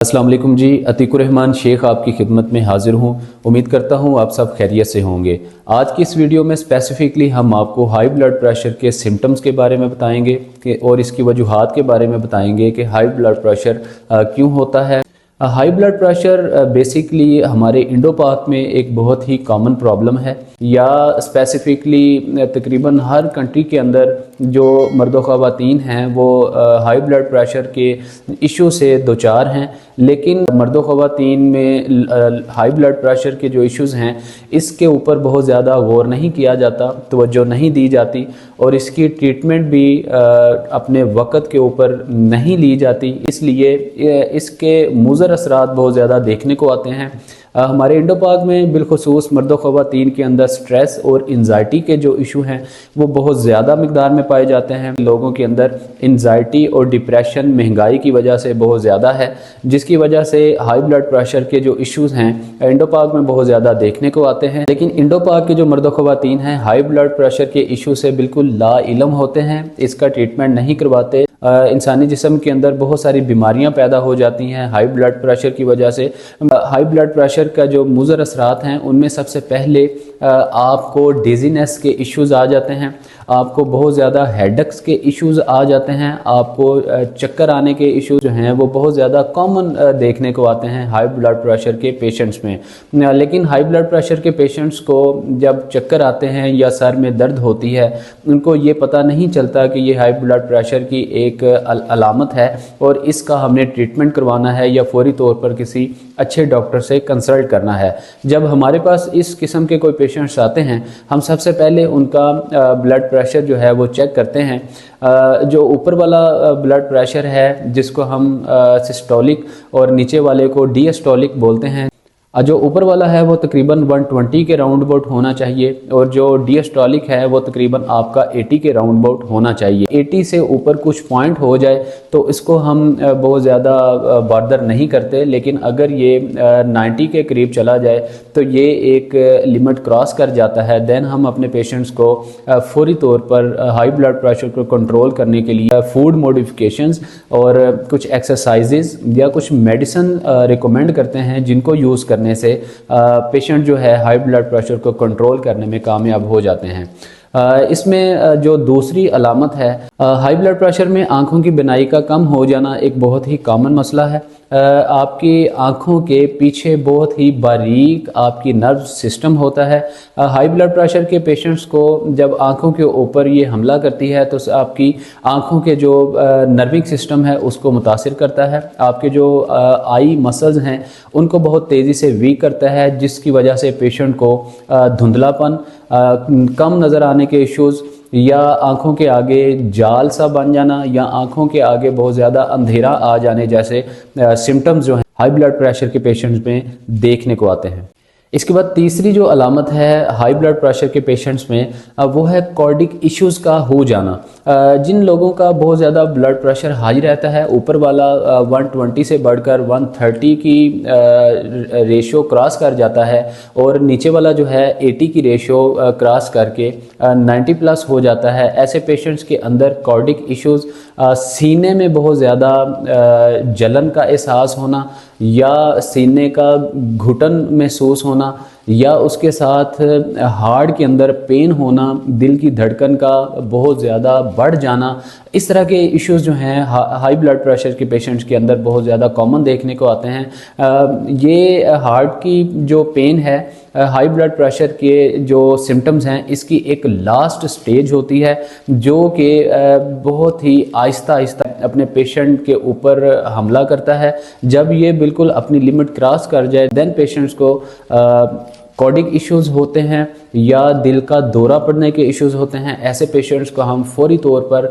अस्सलाम वालेकुम जी। अतीकुर रहमान शेख आपकी खिदमत में हाजिर हूँ। उम्मीद करता हूँ आप सब खैरियत से होंगे। आज की इस वीडियो में स्पेसिफिकली हम आपको हाई ब्लड प्रेशर के सिम्टम्स के बारे में बताएंगे और इसकी वजूहात के बारे में बताएंगे कि हाई ब्लड प्रेशर क्यों होता है। हाई ब्लड प्रेशर बेसिकली हमारे इंडो पाक में एक बहुत ही कॉमन प्रॉब्लम है, या स्पेसिफिकली तकरीबन हर कंट्री के अंदर जो मर्द व ख़वातीन हैं वो हाई ब्लड प्रेशर के इशू से दो चार हैं। लेकिन मर्द व ख़वातीन में हाई ब्लड प्रेशर के जो इश्यूज़ हैं इसके ऊपर बहुत ज़्यादा गौर नहीं किया जाता, तवज्जो नहीं दी जाती और इसकी ट्रीटमेंट भी अपने वक़्त के ऊपर नहीं ली जाती। इसलिए इसके मुज़र असरात बहुत ज़्यादा देखने को आते हैं। हमारे इंडो पाक में बिलखुसूस मर्द व ख़वातीन के अंदर स्ट्रेस और एंजाइटी के जो इशू हैं वो बहुत ज़्यादा मिक़दार में पाए जाते हैं। लोगों के अंदर एंजाइटी और डिप्रेशन महंगाई की वजह से बहुत ज़्यादा है, जिसकी वजह से हाई ब्लड प्रेशर के जो इश्यूज़ हैं इंडो पाक में बहुत ज़्यादा देखने को आते हैं। लेकिन इंडो पाक के जो मर्द व ख़वातीन हैं हाई ब्लड प्रेशर के इशू से बिल्कुल ला इल्म होते हैं, इसका ट्रीटमेंट नहीं करवाते। इंसानी जिस्म के अंदर बहुत सारी बीमारियां पैदा हो जाती हैं हाई ब्लड प्रेशर की वजह से। हाई ब्लड प्रेशर का जो मुज़र असरात हैं उनमें सबसे पहले आपको डिज़ीनेस के इश्यूज़ आ जाते हैं, आपको बहुत ज़्यादा हेडेक्स के इश्यूज़ आ जाते हैं, आपको चक्कर आने के इश्यूज़ जो हैं वो बहुत ज़्यादा कॉमन देखने को आते हैं हाई ब्लड प्रेशर के पेशेंट्स में। लेकिन हाई ब्लड प्रेशर के पेशेंट्स को जब चक्कर आते हैं या सर में दर्द होती है उनको ये पता नहीं चलता कि ये हाई ब्लड प्रेशर की एक अलामत है और इसका हमने ट्रीटमेंट करवाना है या फौरी तौर पर किसी अच्छे डॉक्टर से कंसल्ट करना है। जब हमारे पास इस किस्म के कोई पेशेंट्स आते हैं हम सबसे पहले उनका ब्लड प्रेशर जो है वो चेक करते हैं। जो ऊपर वाला ब्लड प्रेशर है जिसको हम सिस्टोलिक और नीचे वाले को डिएस्टोलिक बोलते हैं। जो ऊपर वाला है वो तकरीबन 120 के राउंड अबाउट होना चाहिए और जो डिएस्टोलिक है वो तकरीबन आपका 80 के राउंड अबाउट होना चाहिए। 80 से ऊपर कुछ पॉइंट हो जाए तो इसको हम बहुत ज़्यादा बॉर्डर नहीं करते, लेकिन अगर ये 90 के करीब चला जाए तो ये एक लिमिट क्रॉस कर जाता है। देन हम अपने पेशेंट्स को फौरी तौर पर हाई ब्लड प्रेशर को कंट्रोल करने के लिए फूड मॉडिफिकेशंस और कुछ एक्सरसाइजेज या कुछ मेडिसिन रिकमेंड करते हैं, जिनको यूज़ करने से पेशेंट जो है हाई ब्लड प्रेशर को कंट्रोल करने में कामयाब हो जाते हैं। इसमें जो दूसरी अलामत है हाई ब्लड प्रेशर में आंखों की बिनाई का कम हो जाना एक बहुत ही कॉमन मसला है। आपकी आंखों के पीछे बहुत ही बारीक आपकी नर्व सिस्टम होता है। हाई ब्लड प्रेशर के पेशेंट्स को जब आंखों के ऊपर ये हमला करती है तो आपकी आंखों के जो नर्विंग सिस्टम है उसको मुतासिर करता है। आपके जो आई मसल्स हैं उनको बहुत तेज़ी से वीक करता है, जिसकी वजह से पेशेंट को धुंधलापन, कम नज़र आने के इश्यूज़ या आंखों के आगे जाल सा बन जाना या आंखों के आगे बहुत ज़्यादा अंधेरा आ जाने जैसे सिम्टम्स जो हैं हाई ब्लड प्रेशर के पेशेंट्स में देखने को आते हैं। इसके बाद तीसरी जो अलामत है हाई ब्लड प्रेशर के पेशेंट्स में वो है कार्डिक इश्यूज़ का हो जाना। जिन लोगों का बहुत ज़्यादा ब्लड प्रेशर हाई रहता है, ऊपर वाला 120 से बढ़कर 130 की रेशियो क्रॉस कर जाता है और नीचे वाला जो है 80 की रेशियो क्रॉस करके 90 प्लस हो जाता है, ऐसे पेशेंट्स के अंदर कार्डिक इश्यूज़, सीने में बहुत ज़्यादा जलन का एहसास होना या सीने का घुटन महसूस होना या उसके साथ हार्ट के अंदर पेन होना, दिल की धड़कन का बहुत ज़्यादा बढ़ जाना, इस तरह के इश्यूज़ जो हैं हाई ब्लड प्रेशर के पेशेंट्स के अंदर बहुत ज़्यादा कॉमन देखने को आते हैं। ये हार्ट की जो पेन है, हाई ब्लड प्रेशर के जो सिम्टम्स हैं, इसकी एक लास्ट स्टेज होती है जो कि बहुत ही आहिस्ता आहिस्ता अपने पेशेंट के ऊपर हमला करता है। जब ये बिल्कुल अपनी लिमिट क्रॉस कर जाए देन पेशेंट्स को कार्डिक इश्यूज़ होते हैं या दिल का दौरा पड़ने के इश्यूज़ होते हैं। ऐसे पेशेंट्स को हम फौरी तौर पर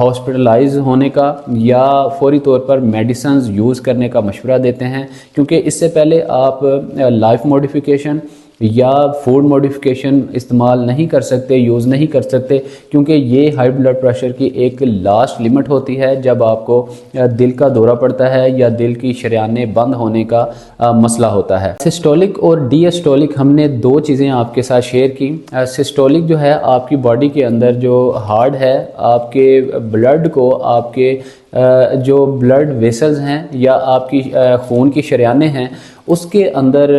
हॉस्पिटलाइज होने का या फौरी तौर पर मेडिसिन्स यूज़ करने का मशवरा देते हैं, क्योंकि इससे पहले आप लाइफ मॉडिफिकेशन या फूड मॉडिफिकेशन इस्तेमाल नहीं कर सकते, यूज़ नहीं कर सकते, क्योंकि ये हाई ब्लड प्रेशर की एक लास्ट लिमिट होती है जब आपको दिल का दौरा पड़ता है या दिल की शरेयानें बंद होने का मसला होता है। सिस्टोलिक और डिएस्टोलिक हमने दो चीज़ें आपके साथ शेयर की। सिस्टोलिक जो है आपकी बॉडी के अंदर जो हार्ट है, आपके ब्लड को आपके جو بلڈ ویسلز ہیں یا آپ کی خون کی شریانیں ہیں اس کے اندر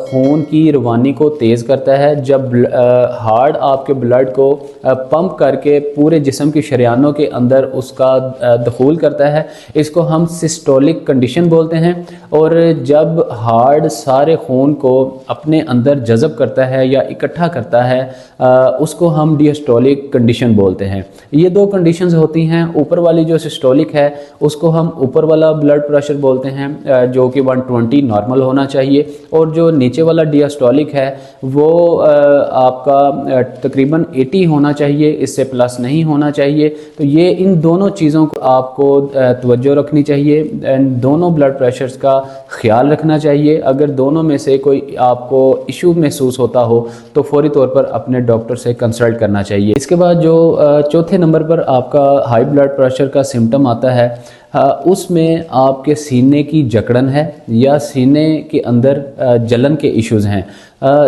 خون کی روانی کو تیز کرتا ہے. جب ہارٹ آپ کے بلڈ کو پمپ کر کے پورے جسم کی شریانوں کے اندر اس کا دخول کرتا ہے, اس کو ہم سسٹولک کنڈیشن بولتے ہیں. اور جب ہارٹ سارے خون کو اپنے اندر جذب کرتا ہے یا اکٹھا کرتا ہے اس کو ہم ڈیاسٹولک کنڈیشن بولتے ہیں. یہ دو کنڈیشنز ہوتی ہیں. اوپر والی جو سسٹولک ہے اس کو ہم اوپر والا بلڈ پریشر بولتے ہیں جو کہ 120 نارمل ہونا چاہیے, اور جو نیچے والا ڈیاسٹولک ہے وہ آپ کا تقریباً 80 ہونا چاہیے, اس سے پلس نہیں ہونا چاہیے. تو یہ ان دونوں چیزوں کو آپ کو توجہ رکھنی چاہیے, دونوں بلڈ پریشرز کا خیال رکھنا چاہیے. اگر دونوں میں سے کوئی آپ کو ایشو محسوس ہوتا ہو تو فوری طور پر اپنے ڈاکٹر سے کنسلٹ کرنا چاہیے. اس کے بعد جو چوتھے نمبر پر آپ کا ہائی بلڈ پریشر کا سمٹم آتا ہے اس میں آپ کے سینے کی جکڑن ہے یا سینے کے اندر جلن کے ایشوز ہیں.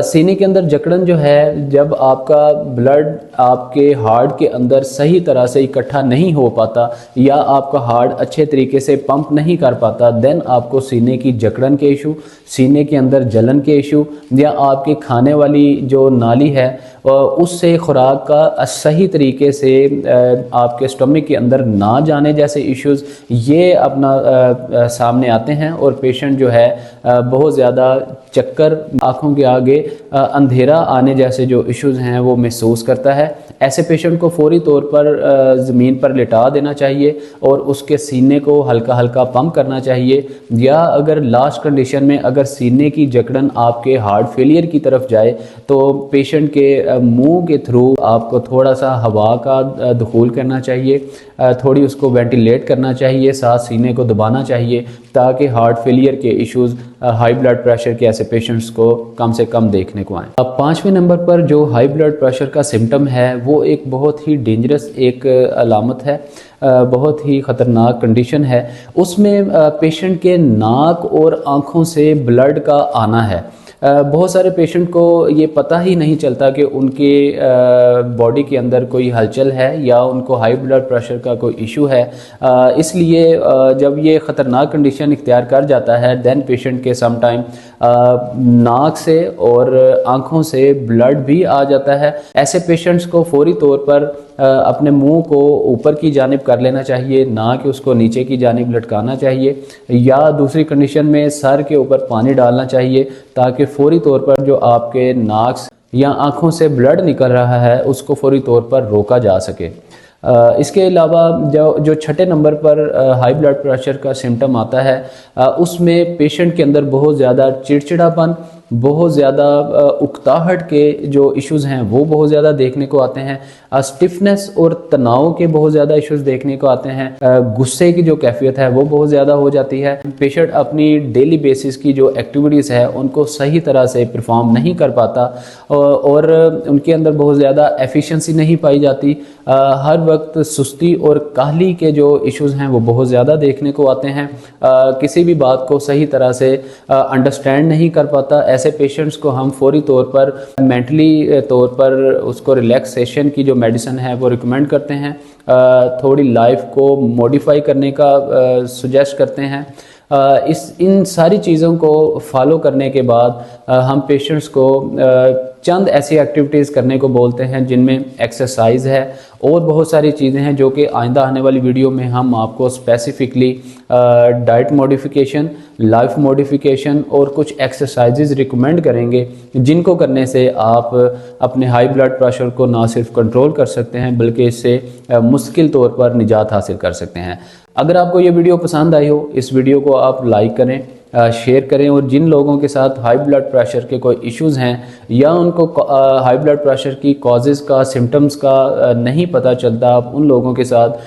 سینے کے اندر جکڑن جو ہے, جب آپ کا بلڈ آپ کے ہارٹ کے اندر صحیح طرح سے اکٹھا نہیں ہو پاتا یا آپ کا ہارٹ اچھے طریقے سے پمپ نہیں کر پاتا, دین آپ کو سینے کی جکڑن کے ایشو, سینے کے اندر جلن کے ایشو, یا آپ کے کھانے والی جو نالی ہے اس سے خوراک کا صحیح طریقے سے آپ کے اسٹمک کے اندر نہ جانے جیسے ایشوز یہ اپنا سامنے آتے ہیں. اور پیشنٹ جو ہے بہت زیادہ چکر, آنکھوں کے آگے اندھیرا آنے جیسے جو ایشوز ہیں وہ محسوس کرتا ہے. ایسے پیشنٹ کو فوری طور پر زمین پر لٹا دینا چاہیے اور اس کے سینے کو ہلکا ہلکا پمپ کرنا چاہیے. یا اگر لاسٹ کنڈیشن میں اگر سینے کی جکڑن آپ کے ہارٹ فیلئر کی طرف جائے تو پیشنٹ کے منہ کے تھرو آپ کو تھوڑا سا ہوا کا دخول کرنا چاہیے, تھوڑی اس کو وینٹیلیٹ کرنا چاہیے, ساتھ سینے کو دبانا چاہیے تاکہ ہارٹ فیلئر کے ایشوز ہائی بلڈ پریشر کے ایسے پیشنٹس کو کم سے کم دیکھنے کو آئیں. اب پانچویں نمبر پر جو ہائی بلڈ پریشر کا سمٹم ہے وہ ایک بہت ہی ڈینجرس ایک علامت ہے, بہت ہی خطرناک کنڈیشن ہے. اس میں پیشنٹ کے ناک اور آنکھوں سے بلڈ کا آنا ہے. بہت سارے پیشنٹ کو یہ پتہ ہی نہیں چلتا کہ ان کے باڈی کے اندر کوئی ہلچل ہے یا ان کو ہائی بلڈ پریشر کا کوئی ایشو ہے. اس لیے جب یہ خطرناک کنڈیشن اختیار کر جاتا ہے دین پیشنٹ کے سم ٹائم ناک سے اور آنکھوں سے بلڈ بھی آ جاتا ہے. ایسے پیشنٹس کو فوری طور پر اپنے منہ کو اوپر کی جانب کر لینا چاہیے, نہ کہ اس کو نیچے کی جانب لٹکانا چاہیے, یا دوسری کنڈیشن میں سر کے اوپر پانی ڈالنا چاہیے تاکہ فوری طور پر جو آپ کے ناک یا آنکھوں سے بلڈ نکل رہا ہے اس کو فوری طور پر روکا جا سکے. اس کے علاوہ جو چھٹے نمبر پر ہائی بلڈ پریشر کا سمٹم آتا ہے اس میں پیشنٹ کے اندر بہت زیادہ چڑچڑاپن, بہت زیادہ اکتاہٹ کے جو ایشوز ہیں وہ بہت زیادہ دیکھنے کو آتے ہیں. اسٹفنس اور تناؤ کے بہت زیادہ ایشوز دیکھنے کو آتے ہیں. غصے کی جو کیفیت ہے وہ بہت زیادہ ہو جاتی ہے. پیشنٹ اپنی ڈیلی بیسس کی جو ایکٹیویٹیز ہے ان کو صحیح طرح سے پرفارم نہیں کر پاتا اور ان کے اندر بہت زیادہ ایفیشنسی نہیں پائی جاتی. ہر وقت سستی اور کاہلی کے جو ایشوز ہیں وہ بہت زیادہ دیکھنے کو آتے ہیں. کسی بھی بات کو صحیح طرح سے انڈرسٹینڈ نہیں کر پاتا. ایسے پیشنٹس کو ہم فوری طور پر مینٹلی طور پر اس کو ریلیکسیشن کی جو میڈیسن ہے وہ ریکمینڈ کرتے ہیں, تھوڑی لائف کو موڈیفائی کرنے کا سجیسٹ کرتے ہیں. ان ساری چیزوں کو فالو کرنے کے بعد ہم پیشنٹس کو چند ایسی ایکٹیویٹیز کرنے کو بولتے ہیں جن میں ایکسرسائز ہے اور بہت ساری چیزیں ہیں جو کہ آئندہ آنے والی ویڈیو میں ہم آپ کو specifically diet modification, life modification اور کچھ ایکسرسائزز ریکمینڈ کریں گے جن کو کرنے سے آپ اپنے ہائی بلڈ پریشر کو نہ صرف کنٹرول کر سکتے ہیں بلکہ اس سے مستقل طور پر نجات حاصل کر سکتے ہیں. اگر آپ کو یہ ویڈیو پسند آئی ہو اس ویڈیو کو آپ لائک کریں, شیئر کریں, اور جن لوگوں کے ساتھ ہائی بلڈ پریشر کے کوئی ایشوز ہیں یا ان کو ہائی بلڈ پریشر کی کازز کا, سمٹمز کا نہیں پتہ چلتا, آپ ان لوگوں کے ساتھ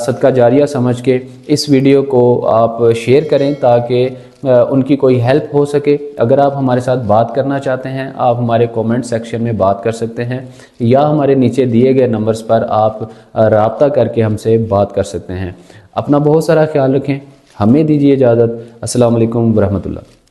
صدقہ جاریہ سمجھ کے اس ویڈیو کو آپ شیئر کریں تاکہ ان کی کوئی ہیلپ ہو سکے. اگر آپ ہمارے ساتھ بات کرنا چاہتے ہیں آپ ہمارے کومنٹ سیکشن میں بات کر سکتے ہیں یا ہمارے نیچے دیے گئے نمبرز پر آپ رابطہ کر کے ہم سے بات کر سکتے ہیں. اپنا بہت سارا خیال رکھیں. ہمیں دیجیے اجازت. السلام علیکم ورحمۃ اللہ.